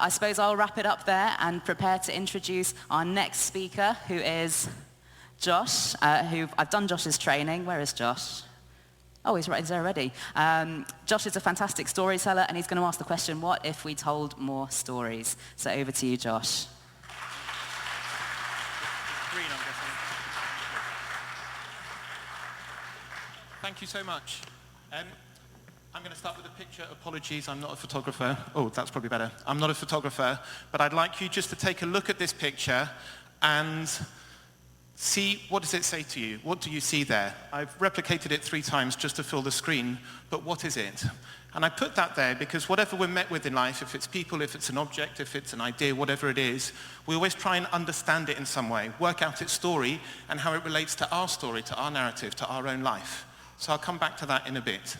I suppose I'll wrap it up there and prepare to introduce our next speaker, who is Josh, who I've done Josh's training. Where is Josh? Oh, he's there already. Josh is a fantastic storyteller, and he's going to ask the question, what if we told more stories? So over to you, Josh. Green, I'm guessing. Thank you so much. I'm going to start with a picture. Apologies, I'm not a photographer. Oh, that's probably better. I'm not a photographer, but I'd like you just to take a look at this picture and see, what does it say to you? What do you see there? I've replicated it 3 times just to fill the screen, but what is it? And I put that there because whatever we're met with in life, if it's people, if it's an object, if it's an idea, whatever it is, we always try and understand it in some way, work out its story and how it relates to our story, to our narrative, to our own life. So I'll come back to that in a bit.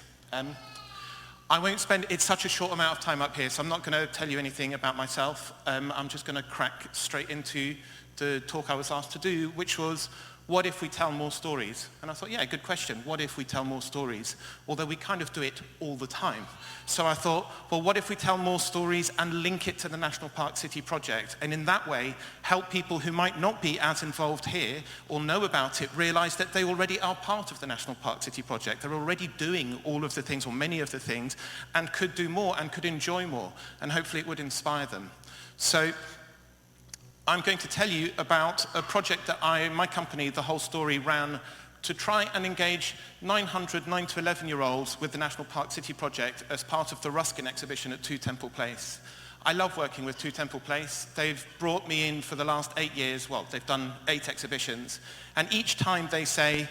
I won't spend, it's such a short amount of time up here, so I'm not going to tell you anything about myself. I'm just going to crack straight into the talk I was asked to do, which was, what if we tell more stories? And I thought, yeah, good question. What if we tell more stories? Although we kind of do it all the time. So I thought, well, what if we tell more stories and link it to the National Park City project? And in that way, help people who might not be as involved here or know about it realize that they already are part of the National Park City project. They're already doing all of the things, or many of the things, and could do more and could enjoy more. And hopefully it would inspire them. So I'm going to tell you about a project that my company, theWholeStory, ran to try and engage 900 9 to 11-year-olds with the National Park City project as part of the Ruskin exhibition at 2 Temple Place. I love working with 2 Temple Place. They've brought me in for the last 8 years. Well, they've done 8 exhibitions. And each time they say,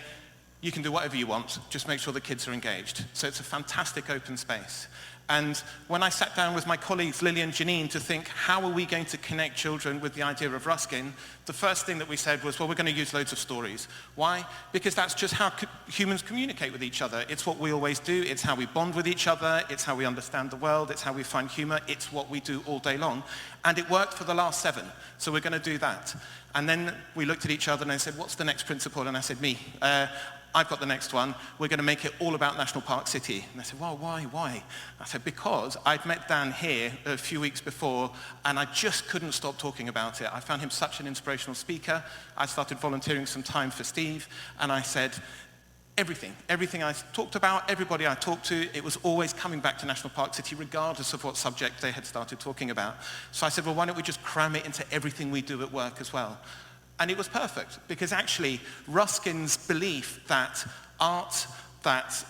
you can do whatever you want, just make sure the kids are engaged. So it's a fantastic open space. And when I sat down with my colleagues, Lily and Janine, to think, how are we going to connect children with the idea of Ruskin, the first thing that we said was, well, we're going to use loads of stories. Why? Because that's just how humans communicate with each other. It's what we always do. It's how we bond with each other. It's how we understand the world. It's how we find humor. It's what we do all day long. And it worked for the last 7. So we're going to do that. And then we looked at each other and I said, what's the next principle? And I said, me. I've got the next one. We're going to make it all about National Park City. And they said, well, why? I said, because I'd met Dan here a few weeks before, and I just couldn't stop talking about it. I found him such an inspirational speaker. I started volunteering some time for Steve, and I said, everything I talked about, everybody I talked to, it was always coming back to National Park City, regardless of what subject they had started talking about. So I said, well, why don't we just cram it into everything we do at work as well? And it was perfect, because actually Ruskin's belief that art, that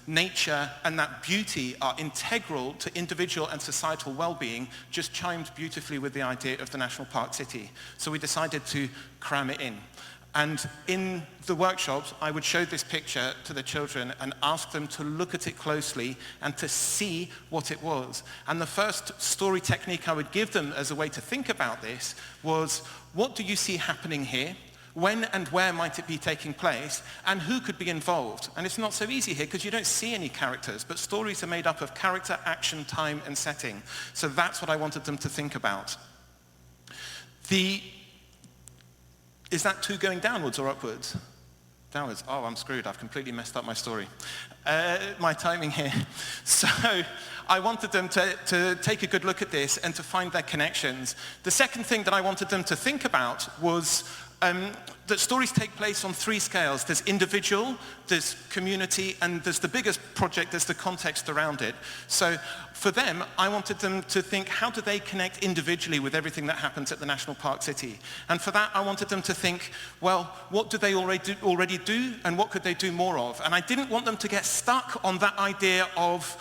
nature and that beauty are integral to individual and societal well-being just chimed beautifully with the idea of the National Park City. So we decided to cram it in. And in the workshops, I would show this picture to the children and ask them to look at it closely and to see what it was. And the first story technique I would give them as a way to think about this was, what do you see happening here? When and where might it be taking place? And who could be involved? And it's not so easy here because you don't see any characters, but stories are made up of character, action, time, and setting. So that's what I wanted them to think about. Is that 2 going downwards or upwards? Downwards. Oh, I'm screwed. I've completely messed up my story. My timing here. So I wanted them to take a good look at this and to find their connections. The second thing that I wanted them to think about was that stories take place on 3 scales. There's individual, there's community, and there's the biggest project, there's the context around it. So for them, I wanted them to think, how do they connect individually with everything that happens at the National Park City? And for that, I wanted them to think, well, what do they already do, and what could they do more of? And I didn't want them to get stuck on that idea of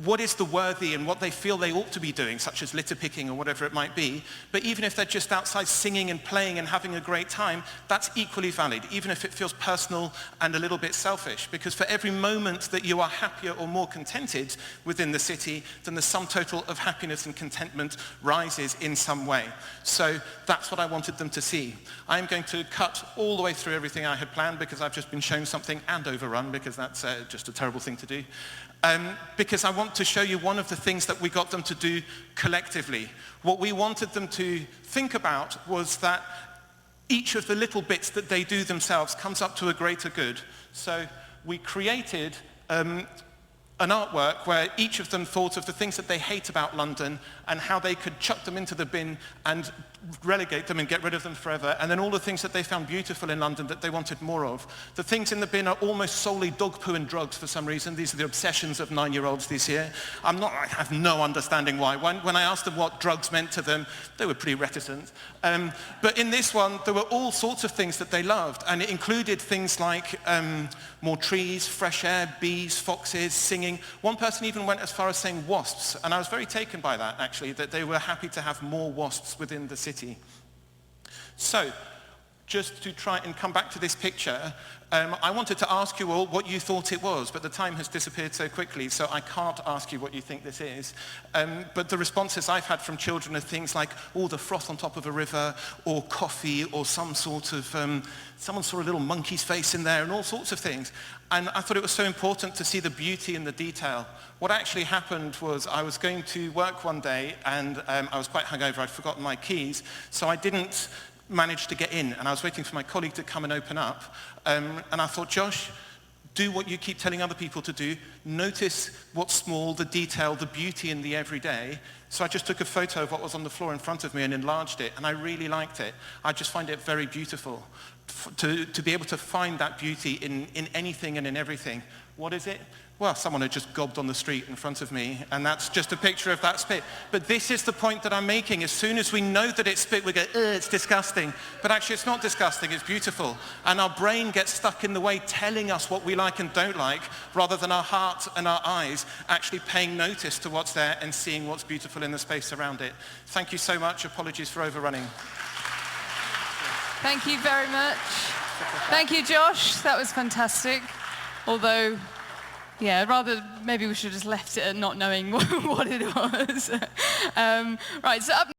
what is the worthy and what they feel they ought to be doing, such as litter picking or whatever it might be. But even if they're just outside singing and playing and having a great time, that's equally valid, even if it feels personal and a little bit selfish. Because for every moment that you are happier or more contented within the city, then the sum total of happiness and contentment rises in some way. So that's what I wanted them to see. I'm going to cut all the way through everything I had planned because I've just been shown something and overrun, because that's just a terrible thing to do. Because I want to show you one of the things that we got them to do collectively. What we wanted them to think about was that each of the little bits that they do themselves comes up to a greater good. So we created an artwork where each of them thought of the things that they hate about London and how they could chuck them into the bin and relegate them and get rid of them forever, and then all the things that they found beautiful in London that they wanted more of. The things in the bin are almost solely dog poo and drugs for some reason. These are the obsessions of 9-year-olds this year. I have no understanding why. When I asked them what drugs meant to them, they were pretty reticent. But in this one, there were all sorts of things that they loved, and it included things like more trees, fresh air, bees, foxes, singing. One person even went as far as saying wasps, and I was very taken by that, actually, that they were happy to have more wasps within the city. So, just to try and come back to this picture, I wanted to ask you all what you thought it was, but the time has disappeared so quickly, so I can't ask you what you think this is. But the responses I've had from children are things like, oh, the froth on top of a river, or coffee, or some sort of, someone saw a little monkey's face in there, and all sorts of things. And I thought it was so important to see the beauty in the detail. What actually happened was I was going to work one day, and I was quite hungover. I'd forgotten my keys, so I didn't managed to get in, and I was waiting for my colleague to come and open up, and I thought, Josh, do what you keep telling other people to do. Notice what's small, the detail, the beauty in the everyday. So I just took a photo of what was on the floor in front of me and enlarged it, and I really liked it. I just find it very beautiful to be able to find that beauty in anything and in everything. What is it? Well, someone had just gobbed on the street in front of me, and that's just a picture of that spit. But this is the point that I'm making. As soon as we know that it's spit, we go, ugh, it's disgusting. But actually, it's not disgusting, it's beautiful. And our brain gets stuck in the way telling us what we like and don't like, rather than our heart and our eyes actually paying notice to what's there and seeing what's beautiful in the space around it. Thank you so much. Apologies for overrunning. Thank you very much. Thank you, Josh. That was fantastic. Although, yeah, maybe we should have just left it at not knowing what it was. Right, so up